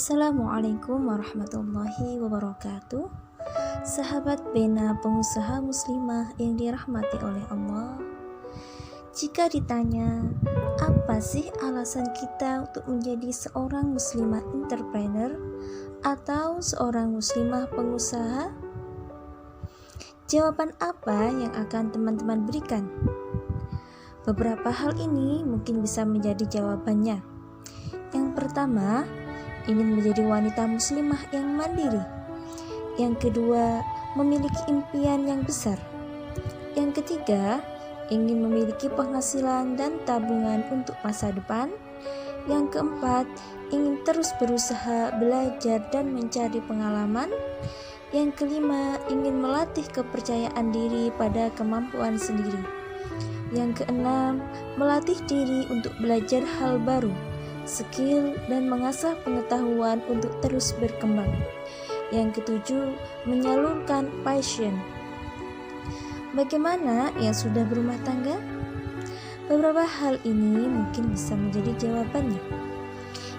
Assalamualaikum warahmatullahi wabarakatuh. Sahabat Bena pengusaha muslimah yang dirahmati oleh Allah. Jika ditanya, apa sih alasan kita untuk menjadi seorang muslimah entrepreneur atau seorang muslimah pengusaha? Jawaban apa yang akan teman-teman berikan? Beberapa hal ini mungkin bisa menjadi jawabannya. Yang pertama, ingin menjadi wanita muslimah yang mandiri. Yang kedua, memiliki impian yang besar. Yang ketiga, ingin memiliki penghasilan dan tabungan untuk masa depan. Yang keempat, ingin terus berusaha, belajar dan mencari pengalaman. Yang kelima, ingin melatih kepercayaan diri pada kemampuan sendiri. Yang keenam, melatih diri untuk belajar hal baru, skill dan mengasah pengetahuan untuk terus berkembang. Yang ketujuh, menyalurkan passion. Bagaimana yang sudah berumah tangga? Beberapa hal ini mungkin bisa menjadi jawabannya.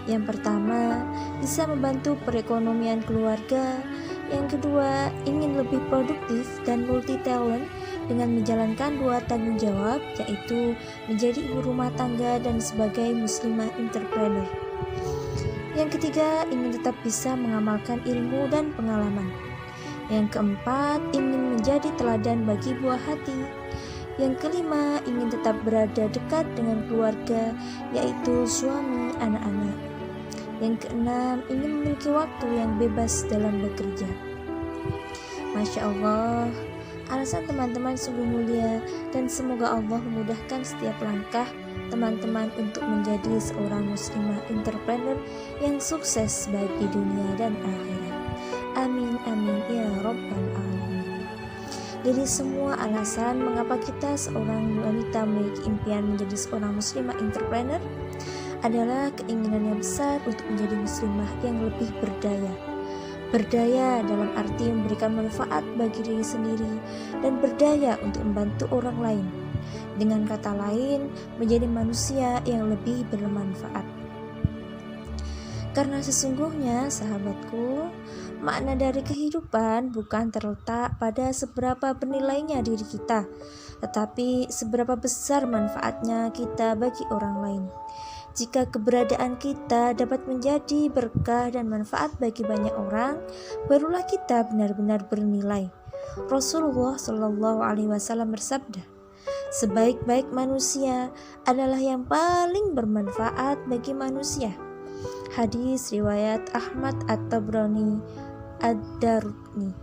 Yang pertama, bisa membantu perekonomian keluarga. Yang kedua, ingin lebih produktif dan multi talent dengan menjalankan dua tanggung jawab, yaitu menjadi ibu rumah tangga dan sebagai muslimah entrepreneur. Yang ketiga, ingin tetap bisa mengamalkan ilmu dan pengalaman. Yang keempat, ingin menjadi teladan bagi buah hati. Yang kelima, ingin tetap berada dekat dengan keluarga, yaitu suami, anak-anak. Yang keenam, ingin memiliki waktu yang bebas dalam bekerja. Masya Allah, alasan teman-teman sungguh mulia dan semoga Allah memudahkan setiap langkah teman-teman untuk menjadi seorang muslimah entrepreneur yang sukses bagi dunia dan akhirat. Amin amin ya rabbal alamin. Dari semua alasan mengapa kita seorang wanita memiliki impian menjadi seorang muslimah entrepreneur adalah keinginan yang besar untuk menjadi muslimah yang lebih berdaya. Berdaya dalam arti memberikan manfaat bagi diri sendiri dan berdaya untuk membantu orang lain. Dengan kata lain, menjadi manusia yang lebih bermanfaat. Karena sesungguhnya, sahabatku, makna dari kehidupan bukan terletak pada seberapa bernilainya diri kita, tetapi seberapa besar manfaatnya kita bagi orang lain. Jika keberadaan kita dapat menjadi berkah dan manfaat bagi banyak orang, barulah kita benar-benar bernilai. Rasulullah Shallallahu Alaihi Wasallam bersabda, sebaik-baik manusia adalah yang paling bermanfaat bagi manusia. Hadis riwayat Ahmad At-Tabrani Ad-Darqutni.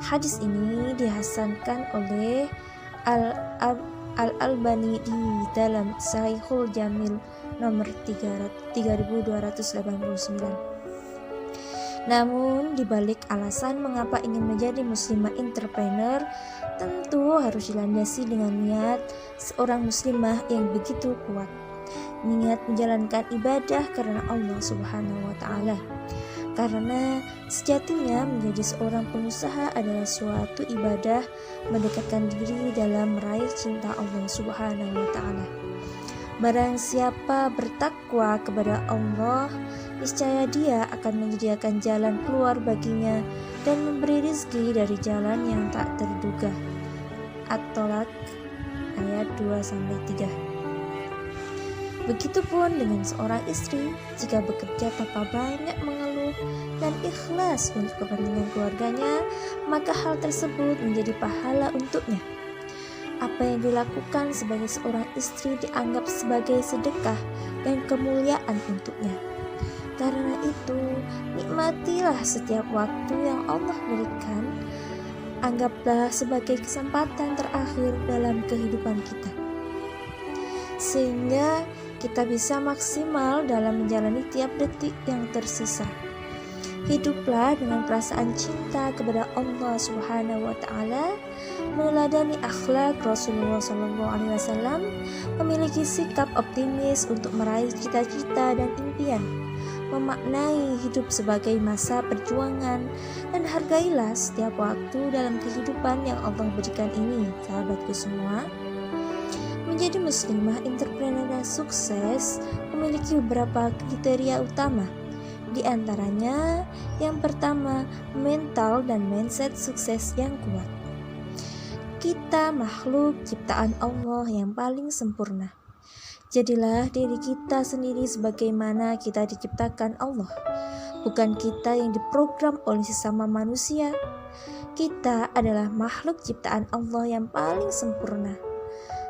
Hadis ini dihasankan oleh Al-Albani di dalam Sahihul Jamil nomor 3289. Namun dibalik alasan mengapa ingin menjadi muslimah entrepreneur, tentu harus dilandasi dengan niat seorang muslimah yang begitu kuat. Niat menjalankan ibadah karena Allah Subhanahu wa taala. Karena sejatinya menjadi seorang pengusaha adalah suatu ibadah mendekatkan diri dalam meraih cinta Allah Subhanahu wa taala. Barang siapa bertakwa kepada Allah, niscaya dia akan menyediakan jalan keluar baginya dan memberi rezeki dari jalan yang tak terduga. At-Tolak ayat 2-3. Begitupun dengan seorang istri, jika bekerja tanpa banyak mengeluh dan ikhlas untuk kepentingan keluarganya, maka hal tersebut menjadi pahala untuknya. Apa yang dilakukan sebagai seorang istri dianggap sebagai sedekah dan kemuliaan untuknya. Karena itu, nikmatilah setiap waktu yang Allah berikan. Anggaplah sebagai kesempatan terakhir dalam kehidupan kita, sehingga kita bisa maksimal dalam menjalani tiap detik yang tersisa. Hiduplah dengan perasaan cinta kepada Allah Subhanahu wa taala, meneladani akhlak Rasulullah Shallallahu Alaihi Wasallam, memiliki sikap optimis untuk meraih cita-cita dan impian, memaknai hidup sebagai masa perjuangan, dan hargailah setiap waktu dalam kehidupan yang Allah berikan ini, sahabatku semua. Menjadi muslimah entrepreneur yang sukses memiliki beberapa kriteria utama. Di antaranya, yang pertama, mental dan mindset sukses yang kuat. Kita makhluk ciptaan Allah yang paling sempurna. Jadilah diri kita sendiri sebagaimana kita diciptakan Allah. Bukan kita yang diprogram oleh sesama manusia. Kita adalah makhluk ciptaan Allah yang paling sempurna.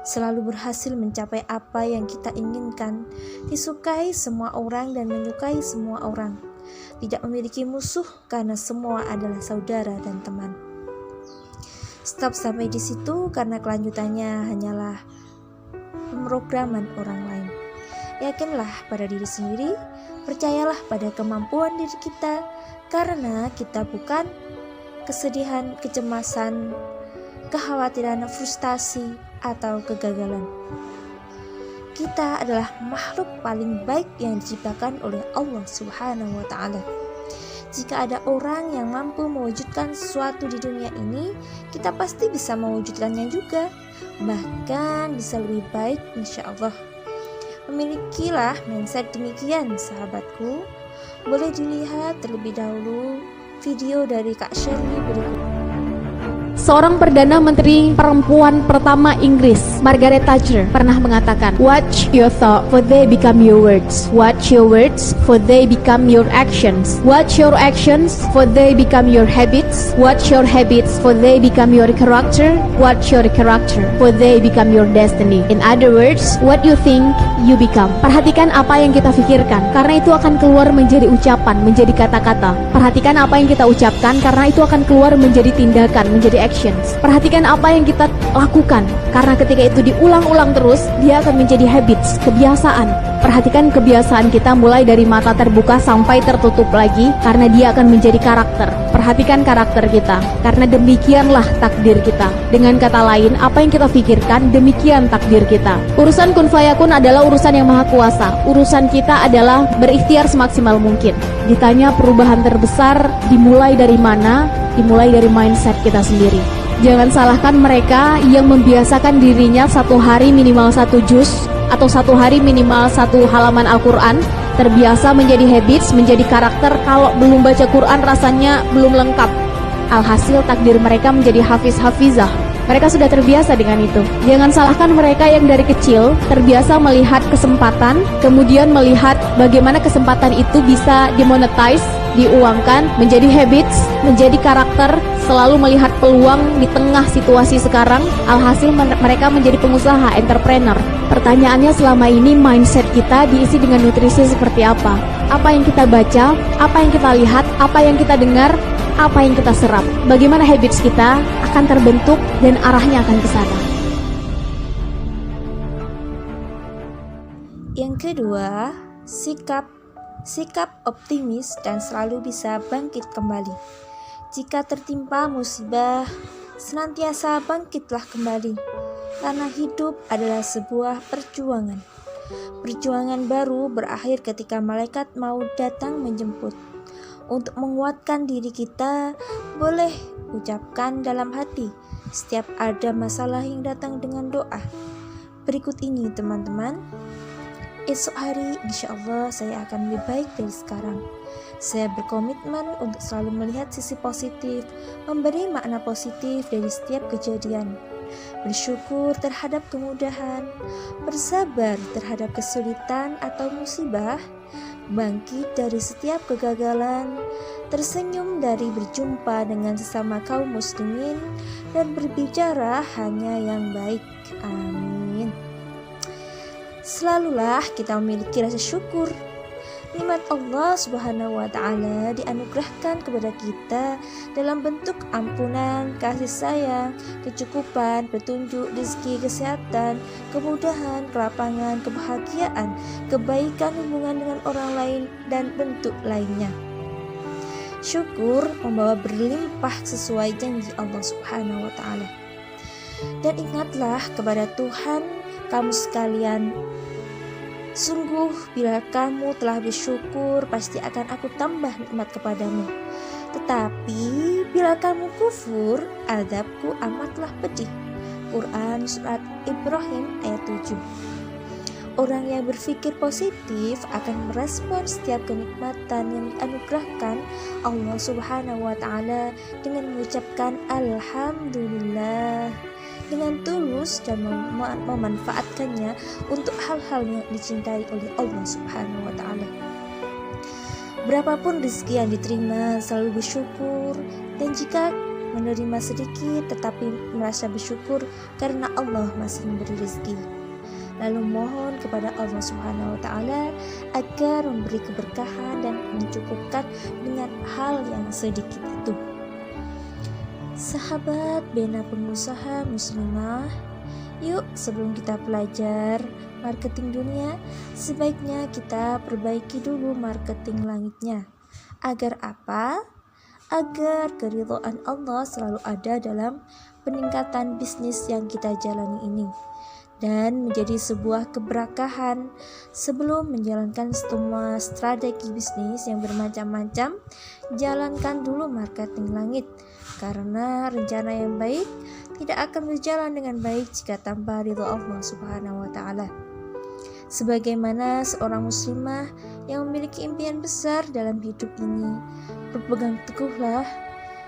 Selalu berhasil mencapai apa yang kita inginkan, disukai semua orang dan menyukai semua orang. Tidak memiliki musuh karena semua adalah saudara dan teman. Stop sampai di situ karena kelanjutannya hanyalah pemrograman orang lain. Yakinlah pada diri sendiri, percayalah pada kemampuan diri kita, karena kita bukan kesedihan, kecemasan, kekhawatiran, frustasi, atau kegagalan. Kita adalah makhluk paling baik yang diciptakan oleh Allah Subhanahu wa Ta'ala. Jika ada orang yang mampu mewujudkan sesuatu di dunia ini, kita pasti bisa mewujudkannya juga, bahkan bisa lebih baik insya Allah. Memilikilah mindset demikian sahabatku. Boleh dilihat terlebih dahulu video dari Kak Shirley berikut. Seorang Perdana Menteri perempuan pertama Inggris, Margaret Thatcher, pernah mengatakan, "Watch your thought, for they become your words. Watch your words, for they become your actions. Watch your actions, for they become your habits. Watch your habits, for they become your character. Watch your character, for they become your destiny." In other words, what you think, you become. Perhatikan apa yang kita pikirkan, karena itu akan keluar menjadi ucapan, menjadi kata-kata. Perhatikan apa yang kita ucapkan, karena itu akan keluar menjadi tindakan, menjadi actions. Perhatikan apa yang kita lakukan, karena ketika itu diulang-ulang terus, dia akan menjadi habits, kebiasaan. Perhatikan kebiasaan kita mulai dari mata terbuka sampai tertutup lagi, karena dia akan menjadi karakter. Perhatikan karakter kita, karena demikianlah takdir kita. Dengan kata lain, apa yang kita pikirkan, demikian takdir kita. Urusan kun fayakun adalah urusan yang maha kuasa. Urusan kita adalah berikhtiar semaksimal mungkin. Ditanya perubahan terbesar dimulai dari mana? Dimulai dari mindset kita sendiri. Jangan salahkan mereka yang membiasakan dirinya satu hari minimal 1 juz atau satu hari minimal 1 halaman Al-Quran, terbiasa menjadi habits, menjadi karakter. Kalau belum baca Quran rasanya belum lengkap. Alhasil takdir mereka menjadi hafiz-hafizah. Mereka sudah terbiasa dengan itu. Jangan salahkan mereka yang dari kecil terbiasa melihat kesempatan, kemudian melihat bagaimana kesempatan itu bisa dimonetize, diuangkan, menjadi habits, menjadi karakter, selalu melihat peluang di tengah situasi sekarang. Alhasil mereka menjadi pengusaha, entrepreneur. Pertanyaannya selama ini mindset kita diisi dengan nutrisi seperti apa? Apa yang kita baca, apa yang kita lihat, apa yang kita dengar, apa yang kita serap, bagaimana habits kita akan terbentuk dan arahnya akan ke sana. Yang kedua, sikap optimis dan selalu bisa bangkit kembali. Jika tertimpa musibah, senantiasa bangkitlah kembali, karena hidup adalah sebuah perjuangan. Perjuangan baru berakhir ketika malaikat mau datang menjemput. Untuk menguatkan diri kita, boleh ucapkan dalam hati setiap ada masalah yang datang dengan doa. Berikut ini teman-teman. Esok hari insya Allah saya akan lebih baik dari sekarang. Saya berkomitmen untuk selalu melihat sisi positif, memberi makna positif dari setiap kejadian. Bersyukur terhadap kemudahan, bersabar terhadap kesulitan atau musibah, bangkit dari setiap kegagalan, tersenyum dari berjumpa dengan sesama kaum muslimin, dan berbicara hanya yang baik. Amin. Selalulah kita memiliki rasa syukur. Nikmat Allah Subhanahu wa Ta'ala dianugerahkan kepada kita dalam bentuk ampunan, kasih sayang, kecukupan, petunjuk, rezeki, kesehatan, kemudahan, kelapangan, kebahagiaan, kebaikan, hubungan dengan orang lain, dan bentuk lainnya. Syukur membawa berlimpah sesuai janji Allah Subhanahu wa Ta'ala. Dan ingatlah kepada Tuhan kamu sekalian, sungguh bila kamu telah bersyukur, pasti akan aku tambah nikmat kepadamu. Tetapi bila kamu kufur, azabku amatlah pedih. Quran Surat Ibrahim ayat 7. Orang yang berpikir positif akan merespon setiap kenikmatan yang dianugerahkan Allah Subhanahu wa Ta'ala dengan mengucapkan Alhamdulillah, dengan tulus dan memanfaatkannya untuk hal-hal yang dicintai oleh Allah Subhanahu wa Ta'ala. Berapapun rezeki yang diterima, selalu bersyukur, dan jika menerima sedikit tetapi merasa bersyukur karena Allah masih memberi rezeki. Lalu mohon kepada Allah Subhanahu wa Ta'ala agar memberi keberkahan dan mencukupkan dengan hal yang sedikit itu. Sahabat bina pengusaha muslimah, yuk sebelum kita belajar marketing dunia, sebaiknya kita perbaiki dulu marketing langitnya. Agar apa? Agar keridhaan Allah selalu ada dalam peningkatan bisnis yang kita jalani ini, dan menjadi sebuah keberkahan. Sebelum menjalankan semua strategi bisnis yang bermacam-macam, jalankan dulu marketing langit, karena rencana yang baik tidak akan berjalan dengan baik jika tanpa ridho Allah Subhanahu wa Ta'ala. Sebagaimana seorang muslimah yang memiliki impian besar dalam hidup ini, berpegang teguhlah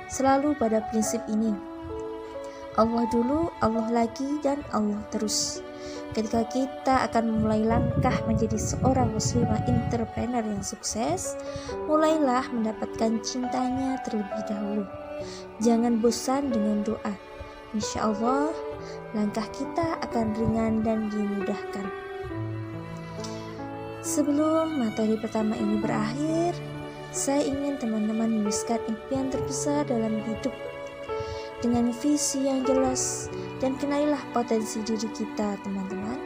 selalu pada prinsip ini: Allah dulu, Allah lagi, dan Allah terus. Ketika kita akan memulai langkah menjadi seorang muslimah entrepreneur yang sukses, mulailah mendapatkan cintanya terlebih dahulu. Jangan bosan dengan doa. Insya Allah, langkah kita akan ringan dan dimudahkan. Sebelum materi pertama ini berakhir, saya ingin teman-teman menuliskan impian terbesar dalam hidup dengan visi yang jelas, dan kenalilah potensi diri kita, teman-teman.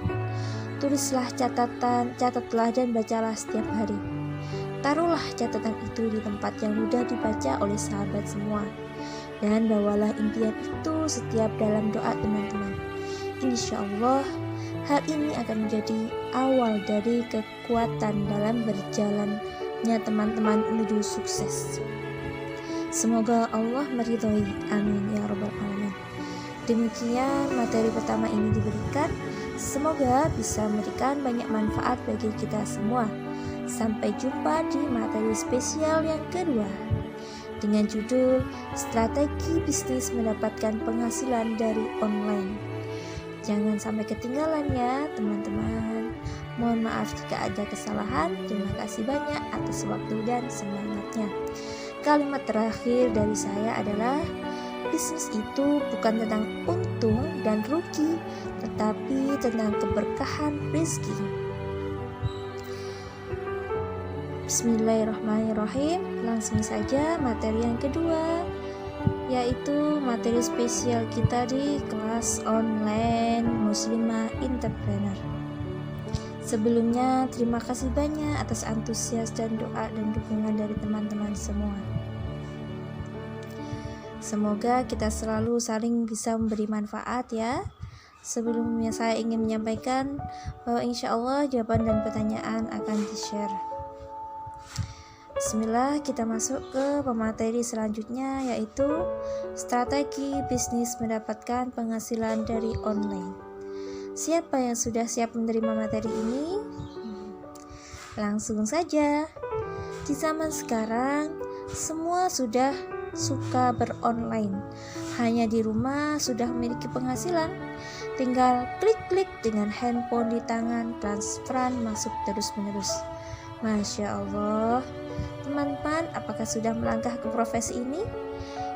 Tulislah catatlah dan bacalah setiap hari. Taruhlah catatan itu di tempat yang mudah dibaca oleh sahabat semua, dan bawalah impian itu setiap dalam doa, teman-teman. Insya Allah, hal ini akan menjadi awal dari kekuatan dalam berjalannya teman-teman menuju sukses. Semoga Allah meridhoi. Amin ya rabbal alamin. Demikian materi pertama ini diberikan. Semoga bisa memberikan banyak manfaat bagi kita semua. Sampai jumpa di materi spesial yang kedua dengan judul Strategi Bisnis Mendapatkan Penghasilan dari Online. Jangan sampai ketinggalan ya teman-teman. Mohon maaf jika ada kesalahan. Terima kasih banyak atas waktu dan semangatnya. Kalimat terakhir dari saya adalah: bisnis itu bukan tentang untung dan rugi, tetapi tentang keberkahan rezeki. Bismillahirrahmanirrahim. Langsung saja materi yang kedua, yaitu materi spesial kita di kelas online Muslimah Entrepreneur. Sebelumnya, terima kasih banyak atas antusias dan doa dan dukungan dari teman-teman semua. Semoga kita selalu saling bisa memberi manfaat ya. Sebelumnya saya ingin menyampaikan bahwa insya Allah jawaban dan pertanyaan akan di-share. Bismillah, kita masuk ke pemateri selanjutnya, yaitu strategi bisnis mendapatkan penghasilan dari online. Siapa yang sudah siap menerima materi ini? Langsung saja. Di zaman sekarang, semua sudah suka beronline. Hanya di rumah sudah memiliki penghasilan. Tinggal klik-klik dengan handphone di tangan, transferan masuk terus-menerus. Masya Allah. Teman-teman, apakah sudah melangkah ke profesi ini?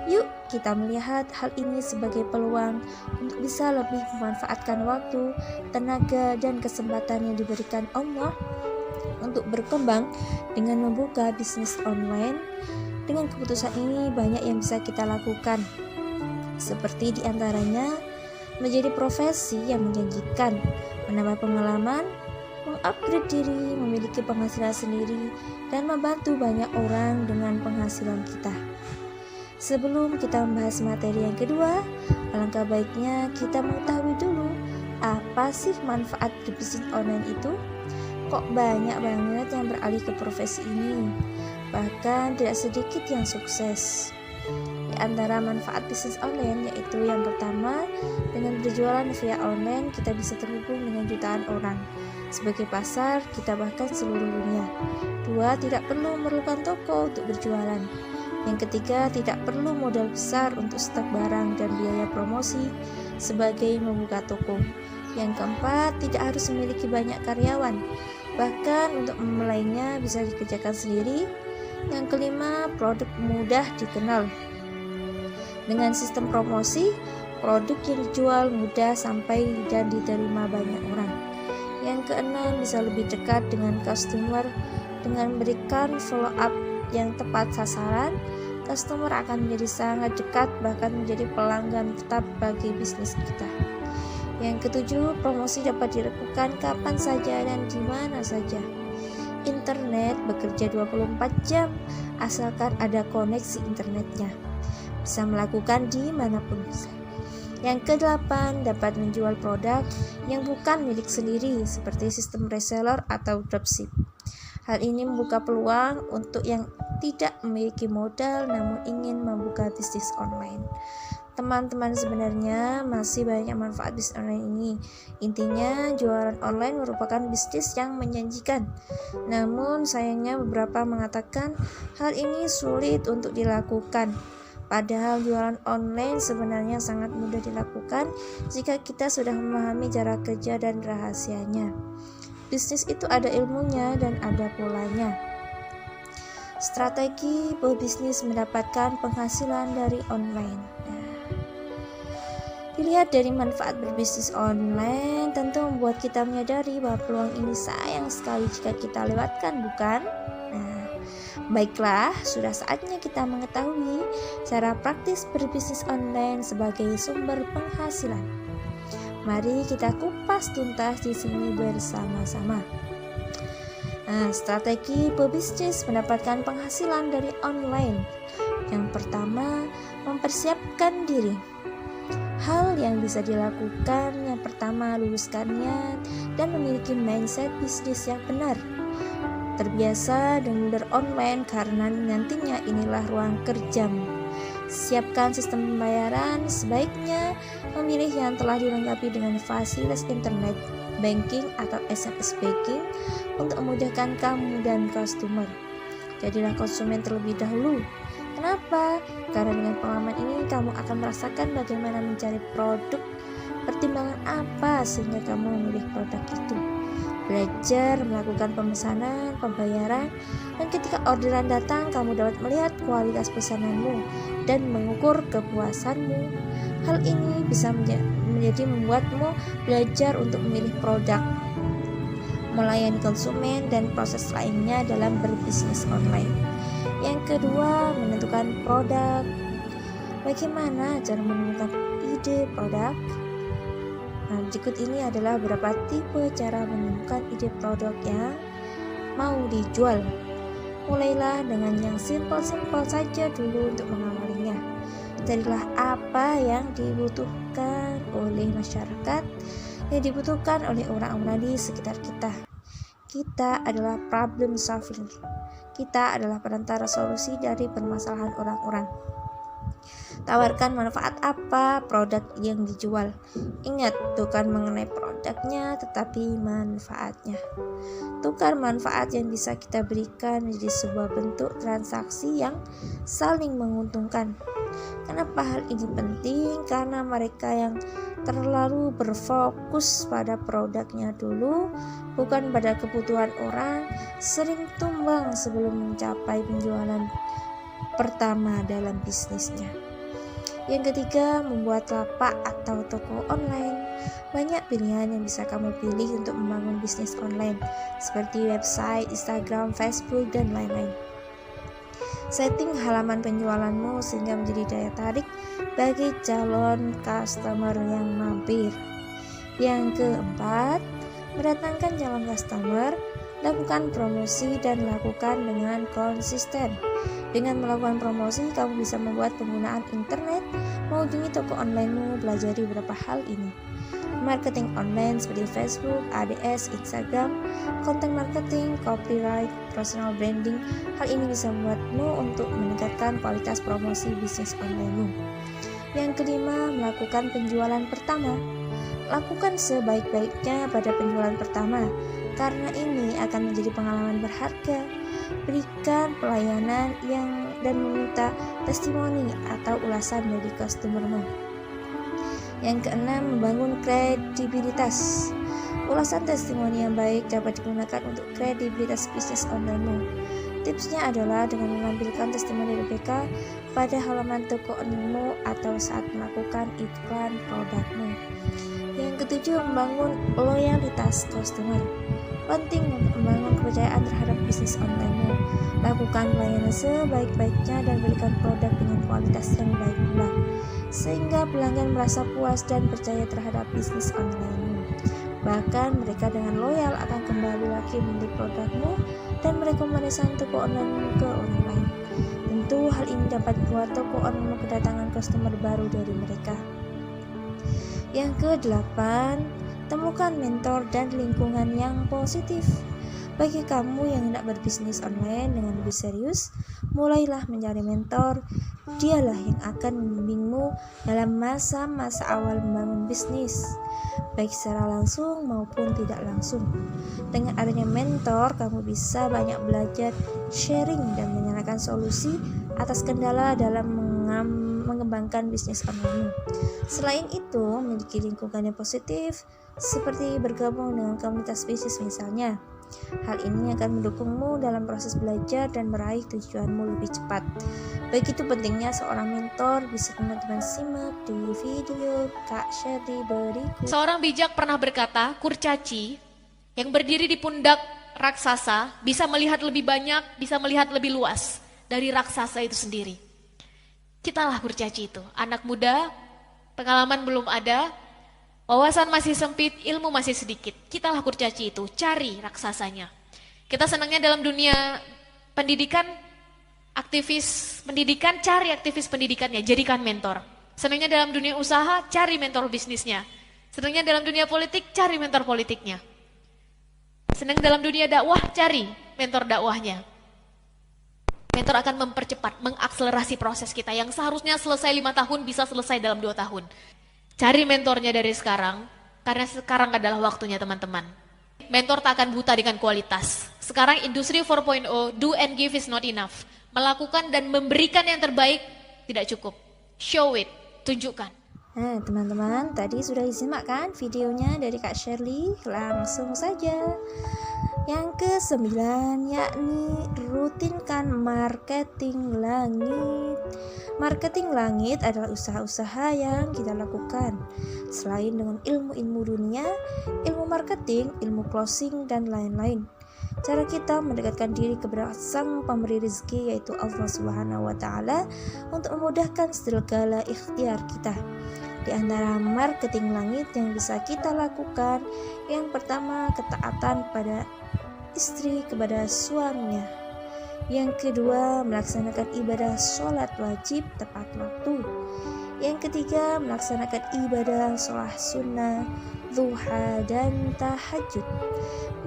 Yuk kita melihat hal ini sebagai peluang untuk bisa lebih memanfaatkan waktu, tenaga, dan kesempatan yang diberikan Allah untuk berkembang dengan membuka bisnis online. Dengan keputusan ini banyak yang bisa kita lakukan, seperti diantaranya menjadi profesi yang menjanjikan, menambah pengalaman, mengupgrade diri, memiliki penghasilan sendiri, dan membantu banyak orang dengan penghasilan kita. Sebelum kita membahas materi yang kedua, alangkah baiknya kita mengetahui dulu apa sih manfaat bisnis online itu. Kok banyak banget yang beralih ke profesi ini, bahkan tidak sedikit yang sukses. Di antara manfaat bisnis online yaitu yang pertama, dengan berjualan via online kita bisa terhubung dengan jutaan orang. sebagai pasar kita bahkan seluruh dunia. 2. Tidak perlu memerlukan toko untuk berjualan. Yang ketiga, tidak perlu modal besar untuk stok barang dan biaya promosi sebagai membuka toko. Yang keempat, tidak harus memiliki banyak karyawan. Bahkan untuk memulainya bisa dikerjakan sendiri. Yang kelima, produk mudah dikenal. Dengan sistem promosi, produk yang dijual mudah sampai dan diterima banyak orang. Yang keenam, bisa lebih dekat dengan customer dengan memberikan follow up yang tepat sasaran. Customer akan menjadi sangat dekat, bahkan menjadi pelanggan tetap bagi bisnis kita. Yang ketujuh, promosi dapat dilakukan kapan saja dan di mana saja. Internet bekerja 24 jam asalkan ada koneksi internetnya. Bisa melakukan di manapun. Yang kedelapan, dapat menjual produk yang bukan milik sendiri seperti sistem reseller atau dropship. Hal ini membuka peluang untuk yang tidak memiliki modal namun ingin membuka bisnis online. Teman-teman, sebenarnya masih banyak manfaat bisnis online ini. Intinya, jualan online merupakan bisnis yang menjanjikan. Namun sayangnya beberapa mengatakan hal ini sulit untuk dilakukan. Padahal jualan online sebenarnya sangat mudah dilakukan jika kita sudah memahami cara kerja dan rahasianya. Bisnis itu ada ilmunya dan ada polanya. Strategi berbisnis mendapatkan penghasilan dari online. Dilihat dari manfaat berbisnis online, tentu membuat kita menyadari bahwa peluang ini sayang sekali jika kita lewatkan, bukan? Baiklah, sudah saatnya kita mengetahui cara praktis berbisnis online sebagai sumber penghasilan. Mari kita kupas tuntas di sini bersama-sama. Strategi pebisnis mendapatkan penghasilan dari online. Yang pertama, mempersiapkan diri. Hal yang bisa dilakukan, yang pertama, luruskan niat dan memiliki mindset bisnis yang benar. Terbiasa dengan online karena nantinya inilah ruang kerjamu. Siapkan sistem pembayaran, sebaiknya memilih yang telah dilengkapi dengan fasilitas internet, banking atau SMS banking untuk memudahkan kamu dan customer. Jadilah konsumen terlebih dahulu. Kenapa? Karena dengan pengalaman ini kamu akan merasakan bagaimana mencari produk, pertimbangan apa sehingga kamu memilih produk itu. Belajar melakukan pemesanan, pembayaran, dan ketika orderan datang kamu dapat melihat kualitas pesananmu dan mengukur kepuasanmu. Hal ini bisa menjadi membuatmu belajar untuk memilih produk, melayani konsumen, dan proses lainnya dalam berbisnis online. Yang kedua, menentukan produk. Bagaimana cara menemukan ide produk? Berikut ini adalah beberapa tipe cara menemukan ide produk yang mau dijual. Mulailah dengan yang simpel-simpel saja dulu untuk mengawalinya. Carilah apa yang dibutuhkan oleh masyarakat, yang dibutuhkan oleh orang-orang di sekitar kita. Kita adalah problem solver. Kita adalah perantara solusi dari permasalahan orang-orang. Tawarkan manfaat apa produk yang dijual. Ingat, bukan mengenai produknya tetapi manfaatnya. Tukar manfaat yang bisa kita berikan menjadi sebuah bentuk transaksi yang saling menguntungkan. Kenapa hal ini penting? Karena mereka yang terlalu berfokus pada produknya dulu, bukan pada kebutuhan orang, sering tumbang sebelum mencapai penjualan pertama dalam bisnisnya. Yang ketiga, membuat lapak atau toko online. Banyak pilihan yang bisa kamu pilih untuk membangun bisnis online, seperti website, Instagram, Facebook, dan lain-lain. Setting halaman penjualanmu sehingga menjadi daya tarik bagi calon customer yang mampir. Yang keempat, mendatangkan calon customer. Lakukan promosi dan lakukan dengan konsisten. Dengan melakukan promosi, kamu bisa membuat penggunaan internet, mengunjungi toko onlinemu, belajari beberapa hal ini. Marketing online seperti Facebook, ADS, Instagram, content marketing, copyright, personal branding. Hal ini bisa membuatmu untuk meningkatkan kualitas promosi bisnis onlinemu. Yang kelima, melakukan penjualan pertama. Lakukan sebaik-baiknya pada penjualan pertama. Karena ini akan menjadi pengalaman berharga. Berikan pelayanan dan meminta testimoni atau ulasan dari customermu. Yang keenam, membangun kredibilitas. Ulasan testimoni yang baik dapat digunakan untuk kredibilitas bisnis onlinemu. Tipsnya adalah dengan menampilkan testimoni RPK pada halaman toko onlinemu atau saat melakukan iklan produkmu. Yang ketujuh, membangun loyalitas customer. Penting untuk membangun kepercayaan terhadap bisnis onlinemu. Lakukan pelayanan sebaik-baiknya dan berikan produk dengan kualitas yang baik pula, sehingga pelanggan merasa puas dan percaya terhadap bisnis onlinemu. Bahkan mereka dengan loyal akan kembali lagi membeli produkmu dan merekomendasikan toko online ke orang lain. Tentu hal ini dapat membuat toko online kedatangan customer baru dari mereka. Yang kedelapan, temukan mentor dan lingkungan yang positif. Bagi kamu yang hendak berbisnis online dengan lebih serius, mulailah mencari mentor. Dialah yang akan membimbingmu dalam masa-masa awal membangun bisnis, baik secara langsung maupun tidak langsung. Dengan adanya mentor, kamu bisa banyak belajar, sharing, dan menyalakan solusi atas kendala dalam mengembangkan bisnis online. Selain itu, memiliki lingkungan yang positif, seperti bergabung dengan komunitas bisnis misalnya. Hal ini akan mendukungmu dalam proses belajar dan meraih tujuanmu lebih cepat. Begitu pentingnya seorang mentor, bisa teman-teman simak di video Kak Shirley berikut. Seorang bijak pernah berkata, kurcaci yang berdiri di pundak raksasa bisa melihat lebih banyak, bisa melihat lebih luas dari raksasa itu sendiri. Kitalah kurcaci itu, anak muda, pengalaman belum ada, wawasan masih sempit, ilmu masih sedikit. Kitalah kurcaci itu, cari raksasanya. Kita senangnya dalam dunia pendidikan, aktivis pendidikan, cari aktivis pendidikannya, jadikan mentor. Senangnya dalam dunia usaha, cari mentor bisnisnya. Senangnya dalam dunia politik, cari mentor politiknya. Senang dalam dunia dakwah, cari mentor dakwahnya. Mentor akan mempercepat, mengakselerasi proses kita yang seharusnya selesai 5 tahun bisa selesai dalam 2 tahun. Cari mentornya dari sekarang, karena sekarang adalah waktunya teman-teman. Mentor tak akan buta dengan kualitas. Sekarang industri 4.0, do and give is not enough. Melakukan dan memberikan yang terbaik tidak cukup. Show it, tunjukkan. Nah teman-teman, tadi sudah disimak kan videonya dari Kak Shirley? Langsung saja. Yang ke-9, yakni rutinkan marketing langit. Marketing langit adalah usaha-usaha yang kita lakukan. Selain dengan ilmu-ilmu dunia, ilmu marketing, ilmu closing, dan lain-lain. Cara kita mendekatkan diri kepada Sang Pemberi rezeki, yaitu Allah Subhanahu wa Ta'ala, untuk memudahkan segala ikhtiar kita. Di antara marketing langit yang bisa kita lakukan, yang pertama, ketaatan pada istri kepada suaminya. Yang kedua, melaksanakan ibadah sholat wajib tepat waktu. Yang ketiga, melaksanakan ibadah sholat sunnah, duha, dan tahajud.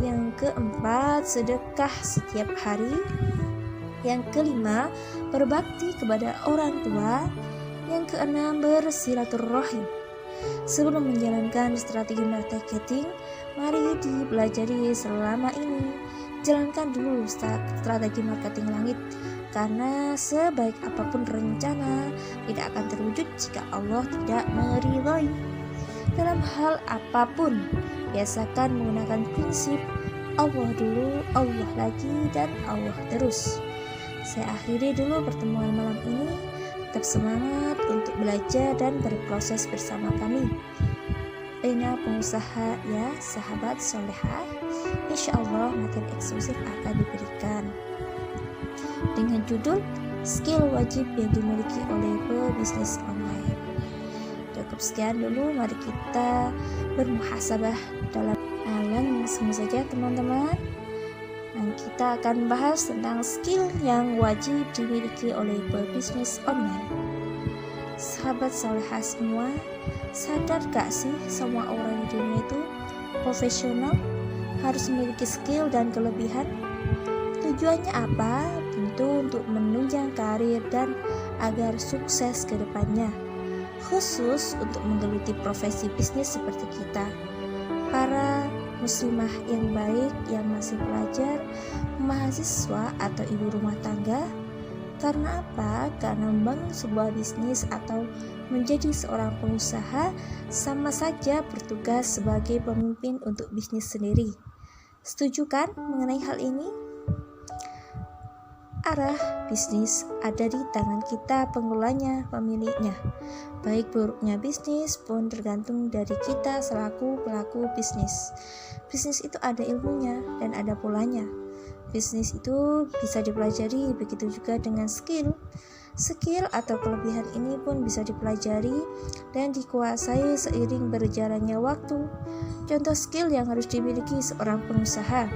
Yang keempat, sedekah setiap hari. Yang kelima, berbakti kepada orang tua. Yang keenam, bersilaturahim. Sebelum menjalankan strategi marketing, mari dipelajari selama ini. Jalankan dulu strategi marketing langit, karena sebaik apapun rencana tidak akan terwujud jika Allah tidak meridhai. Dalam hal apapun, biasakan menggunakan prinsip Allah dulu, Allah lagi, dan Allah terus. Saya akhiri dulu pertemuan malam ini. Tetap semangat untuk belajar dan berproses bersama kami. Bina pengusaha ya sahabat solehah, insya Allah materi eksklusif akan diberikan dengan judul skill wajib yang dimiliki oleh pebisnis online. Cukup sekian dulu, mari kita bermuhasabah dalam langsung saja teman-teman. Dan kita akan bahas tentang skill yang wajib dimiliki oleh pebisnis online. Sahabat solehah semua, sadar gak sih semua orang di dunia itu profesional, harus memiliki skill dan kelebihan? Tujuannya apa? Tentu untuk menunjang karir dan agar sukses ke depannya. Khusus untuk menggeluti profesi bisnis seperti kita, para muslimah yang baik yang masih pelajar, mahasiswa atau ibu rumah tangga. Karena apa? Karena membangun sebuah bisnis atau menjadi seorang pengusaha sama saja bertugas sebagai pemimpin untuk bisnis sendiri. Setuju kan mengenai hal ini? Arah bisnis ada di tangan kita pengelolanya, pemiliknya. Baik buruknya bisnis pun tergantung dari kita selaku pelaku bisnis. Bisnis itu ada ilmunya dan ada polanya. Bisnis itu bisa dipelajari, begitu juga dengan skill. Skill atau kelebihan ini pun bisa dipelajari dan dikuasai seiring berjalannya waktu. Contoh skill yang harus dimiliki seorang pengusaha.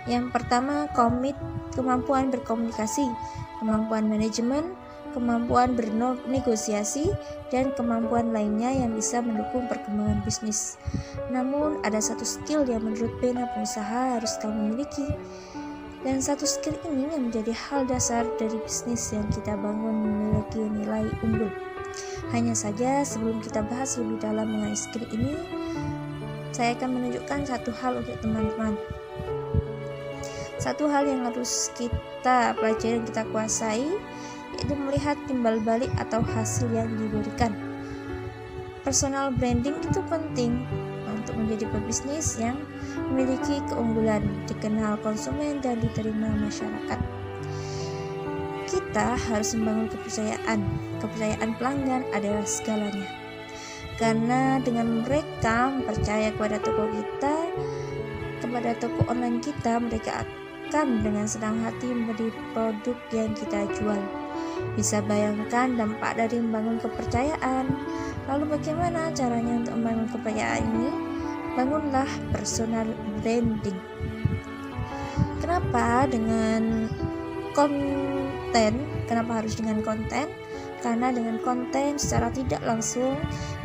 Yang pertama, kemampuan berkomunikasi, kemampuan manajemen, kemampuan bernegosiasi, dan kemampuan lainnya yang bisa mendukung perkembangan bisnis. Namun, ada satu skill yang menurut pena pengusaha harus kamu miliki. Dan satu skill ini yang menjadi hal dasar dari bisnis yang kita bangun memiliki nilai unggul. Hanya saja sebelum kita bahas lebih dalam mengenai skill ini, saya akan menunjukkan satu hal untuk teman-teman. Satu hal yang harus kita pelajari dan kita kuasai, yaitu melihat timbal balik atau hasil yang diberikan. Personal branding itu penting untuk menjadi pebisnis yang memiliki keunggulan, dikenal konsumen dan diterima masyarakat. Kita harus membangun kepercayaan pelanggan adalah segalanya. Karena dengan mereka percaya kepada toko kita, kepada toko online kita, mereka akan dengan senang hati membeli produk yang kita jual. Bisa bayangkan dampak dari membangun kepercayaan. Lalu bagaimana caranya untuk membangun kepercayaan ini? Bangunlah personal branding. Kenapa dengan konten? Kenapa harus dengan konten? Karena dengan konten secara tidak langsung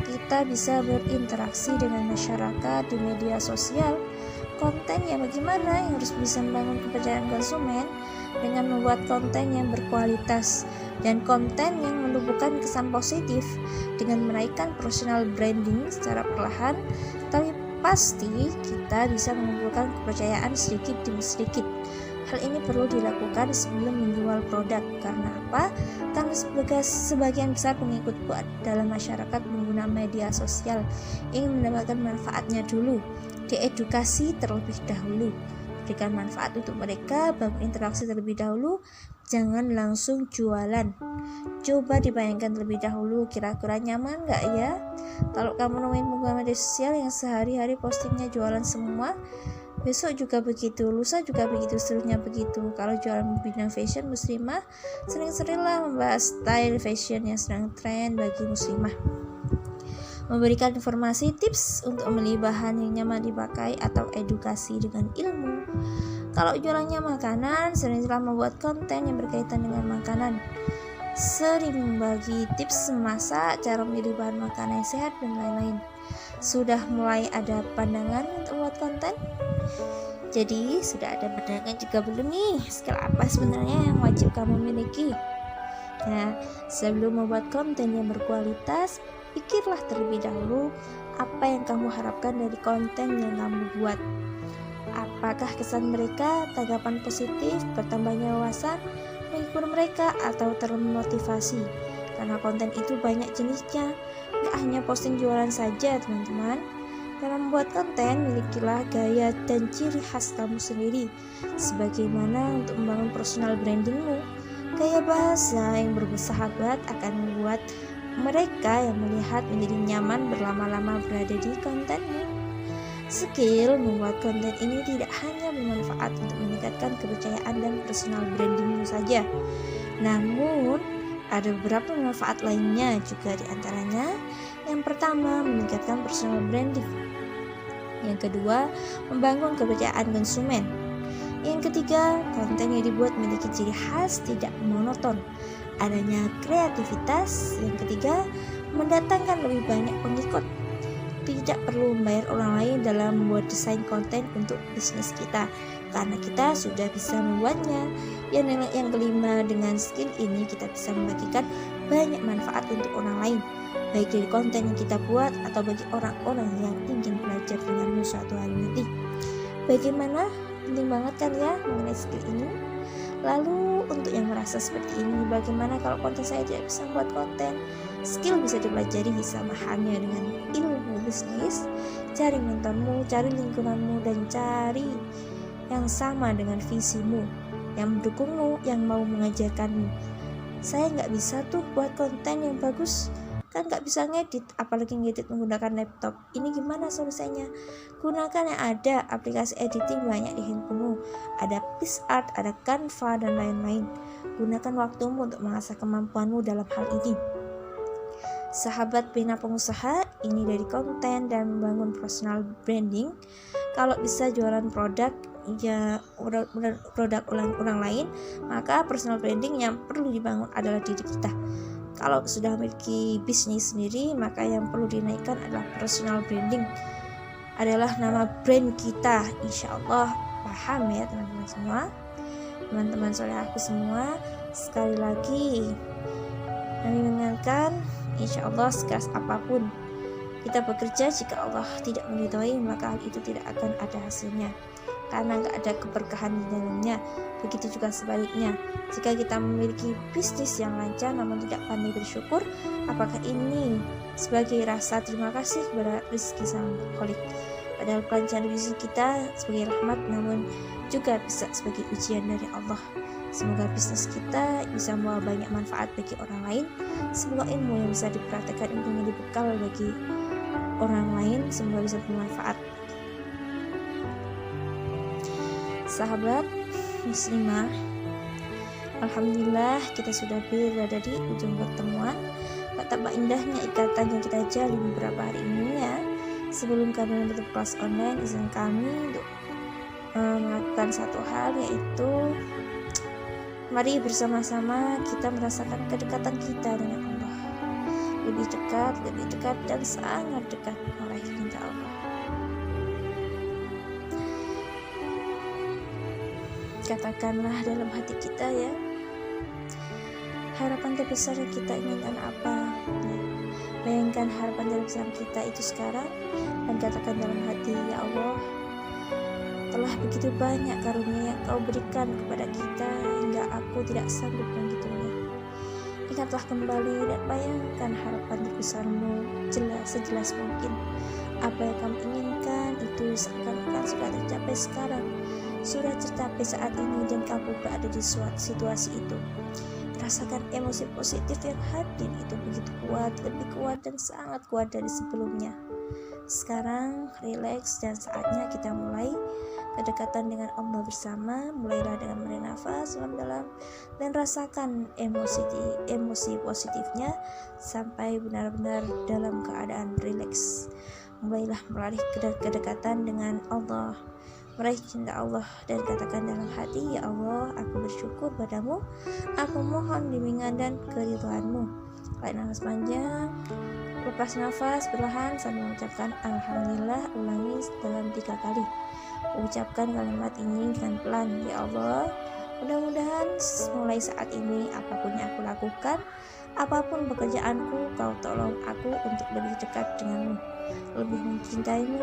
kita bisa berinteraksi dengan masyarakat di media sosial. Konten yang bagaimana yang harus bisa membangun kepercayaan konsumen dengan membuat konten yang berkualitas dan konten yang menumbuhkan kesan positif dengan menaikkan personal branding secara perlahan, tapi pasti kita bisa mengumpulkan kepercayaan sedikit demi sedikit. Hal ini perlu dilakukan sebelum menjual produk. Karena apa? Karena sebagian besar pengikutku dalam masyarakat pengguna media sosial ingin mendapatkan manfaatnya dulu, diedukasi terlebih dahulu, berikan manfaat untuk mereka, bangun interaksi terlebih dahulu, jangan langsung jualan. Coba dibayangkan terlebih dahulu, kira-kira nyaman gak ya kalau kamu nemuin pengguna media sosial yang sehari-hari postingnya jualan semua, besok juga begitu, lusa juga begitu, seterusnya begitu. Kalau jualan bidang fashion muslimah, sering-seringlah membahas style fashion yang sedang tren bagi muslimah, memberikan informasi tips untuk membeli bahan yang nyaman dipakai atau edukasi dengan ilmu. Kalau jualannya makanan, seringlah membuat konten yang berkaitan dengan makanan, sering membagi tips memasak, cara memilih bahan makanan yang sehat dan lain-lain. Sudah mulai ada pandangan untuk membuat konten? Jadi sudah ada pandangan juga belum nih? Skill apa sebenarnya yang wajib kamu miliki? Nah, sebelum membuat konten yang berkualitas, pikirlah terlebih dahulu apa yang kamu harapkan dari konten yang kamu buat. Apakah kesan mereka, tanggapan positif, bertambahnya wawasan, menghibur mereka, atau termotivasi? Karena konten itu banyak jenisnya, gak hanya posting jualan saja teman-teman. Dalam membuat konten, milikilah gaya dan ciri khas kamu sendiri, sebagaimana untuk membangun personal brandingmu. Gaya bahasa yang bersahabat akan membuat mereka yang melihat menjadi nyaman berlama-lama berada di kontenmu. Skill membuat konten ini tidak hanya bermanfaat untuk meningkatkan kepercayaan dan personal brandingmu saja, namun ada beberapa manfaat lainnya juga, diantaranya yang pertama, meningkatkan personal branding. Yang kedua, membangun kepercayaan konsumen. Yang ketiga, konten yang dibuat memiliki ciri khas, tidak monoton, adanya kreativitas. Yang ketiga, mendatangkan lebih banyak pengikut. Tidak perlu membayar orang lain dalam membuat desain konten untuk bisnis kita, karena kita sudah bisa membuatnya. Yang kelima, dengan skill ini kita bisa membagikan banyak manfaat untuk orang lain. baik dari konten yang kita buat atau bagi orang-orang yang ingin belajar denganmu suatu hari nanti. Bagaimana? Penting banget kan ya mengenai skill ini. Lalu untuk yang merasa seperti ini, bagaimana kalau konten saya tidak bisa buat konten? Skill bisa dipelajari sama halnya dengan ilmu bisnis. Cari mentormu, cari lingkunganmu, dan cari yang sama dengan visimu, yang mendukungmu, yang mau mengajarkanmu. Saya nggak bisa tuh buat konten yang bagus, kan nggak bisa ngedit, apalagi ngedit menggunakan laptop. Ini gimana solusinya? Gunakan yang ada, aplikasi editing banyak di handphonemu. Ada PixArt, ada Canva, dan lain-lain. Gunakan waktumu untuk mengasah kemampuanmu dalam hal ini. Sahabat bina pengusaha, ini dari konten dan membangun personal branding. Kalau bisa jualan produk orang lain, maka personal branding yang perlu dibangun adalah diri kita. Kalau sudah memiliki bisnis sendiri, maka yang perlu dinaikkan adalah personal branding, adalah nama brand kita. Insya Allah paham ya teman-teman semua, teman-teman soleh aku semua. Sekali lagi kami mengingatkan, insya Allah sekeras apapun kita bekerja, jika Allah tidak meridhoi, maka hal itu tidak akan ada hasilnya, karena nggak ada keberkahan di dalamnya. Begitu juga sebaliknya, jika kita memiliki bisnis yang lancar namun tidak pandai bersyukur, apakah ini sebagai rasa terima kasih kepada rezeki sang Khalik? Padahal pelancaran bisnis kita sebagai rahmat, namun juga bisa sebagai ujian dari Allah. Semoga bisnis kita bisa membawa banyak manfaat bagi orang lain. Semoga ilmu yang bisa dipraktekkan itu menjadi bekal bagi orang lain, semoga bisa bermanfaat. Sahabat muslimah, alhamdulillah kita sudah berada di ujung pertemuan. Betapa indahnya ikatan yang kita jalin beberapa hari ini ya. Sebelum kami menutup kelas online, izin kami untuk melakukan satu hal, yaitu mari bersama-sama kita merasakan kedekatan kita dengan Allah. Lebih dekat dan sangat dekat meraih cinta Allah. Katakanlah dalam hati kita ya, harapan terbesar yang kita inginkan apa ya. Bayangkan harapan terbesar kita itu sekarang, dan katakan dalam hati, ya Allah, telah begitu banyak karunia yang Kau berikan kepada kita hingga aku tidak sanggup menghitungnya. Ingatlah kembali dan bayangkan harapan terbesarmu sejelas mungkin. Apa yang kamu inginkan itu seakan-akan sudah tercapai sekarang, sudah tercapai saat ini, dan kamu berada di suatu situasi itu. Rasakan emosi positif yang hadir itu begitu kuat, lebih kuat dan sangat kuat dari sebelumnya. Sekarang relax dan saatnya kita mulai kedekatan dengan Allah bersama. Mulailah dengan menarik nafas dalam dan rasakan emosi positifnya sampai benar-benar dalam keadaan relax. Mulailah meraih kedekatan dengan Allah, meraih cinta Allah, dan katakan dalam hati, ya Allah, aku bersyukur padamu, aku mohon bimbingan dan keridhaanmu. Tarik nafas panjang, lepas nafas perlahan sambil mengucapkan alhamdulillah. Ulangi dalam 3 kali. Ucapkan kalimat ini dengan pelan. Ya Allah, mudah-mudahan mulai saat ini apapun yang aku lakukan, apapun pekerjaanku, Kau tolong aku untuk lebih dekat denganmu, lebih mencintaimu,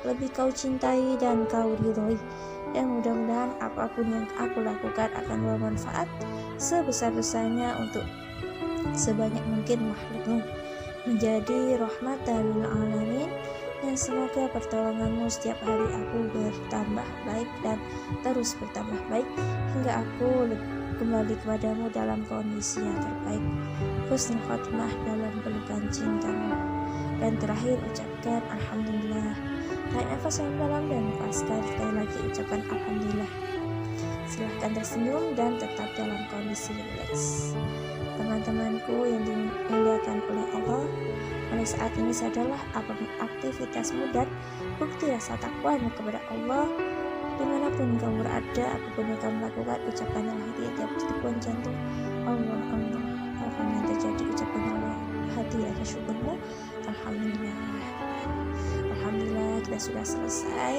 lebih Kau cintai dan Kau ridhoi. Dan mudah-mudahan apapun yang aku lakukan akan bermanfaat sebesar-besarnya untuk sebanyak mungkin makhlukmu, menjadi rahmatan lil alamin. Dan semoga pertolonganmu setiap hari aku bertambah baik dan terus bertambah baik hingga aku kembali kepadamu dalam kondisi yang terbaik, husnul khotimah dalam pelukan cintamu. Dan terakhir ucapkan alhamdulillah. Tarik nafas yang dalam dan lepaskan. Sekali lagi ucapkan alhamdulillah. Silahkan tersenyum dan tetap dalam kondisi relax. Teman-temanku yang dimuliakan oleh Allah, mulai saat ini sadarlah apapun aktivitasmu dan bukti rasa takwamu kepada Allah. Dimanapun kamu berada, apapun yang kamu lakukan, ucapkan dalam hati tiap detik jantung, Allah, Allah. Apapun yang terjadi, ucapkan dalam hati rasa syukurmu. Alhamdulillah. Alhamdulillah kita sudah selesai.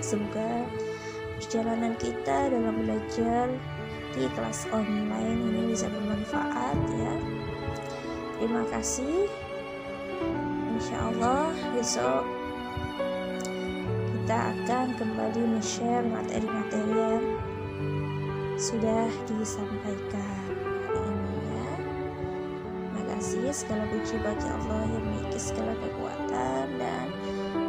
Semoga perjalanan kita dalam belajar di kelas online ini bisa bermanfaat ya. Terima kasih. Insya Allah besok kita akan kembali men-share materi-materi yang sudah disampaikan hari ini ya. Terima kasih, segala puji bagi Allah yang memiliki segala kekuatan dan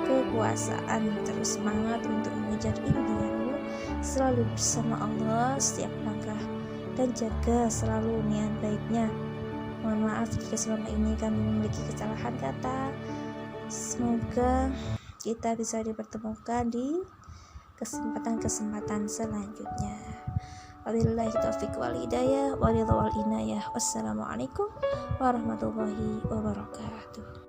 kekuasaan. Terus semangat untuk mengejar impianmu, selalu bersama Allah setiap langkah, dan jaga selalu niat baiknya. Mohon maaf jika selama ini kami memiliki kesalahan kata. Semoga kita bisa dipertemukan di kesempatan-kesempatan selanjutnya. Wabillahi taufiq wal hidayah, walillahil inayah. Wassalamualaikum warahmatullahi wabarakatuh.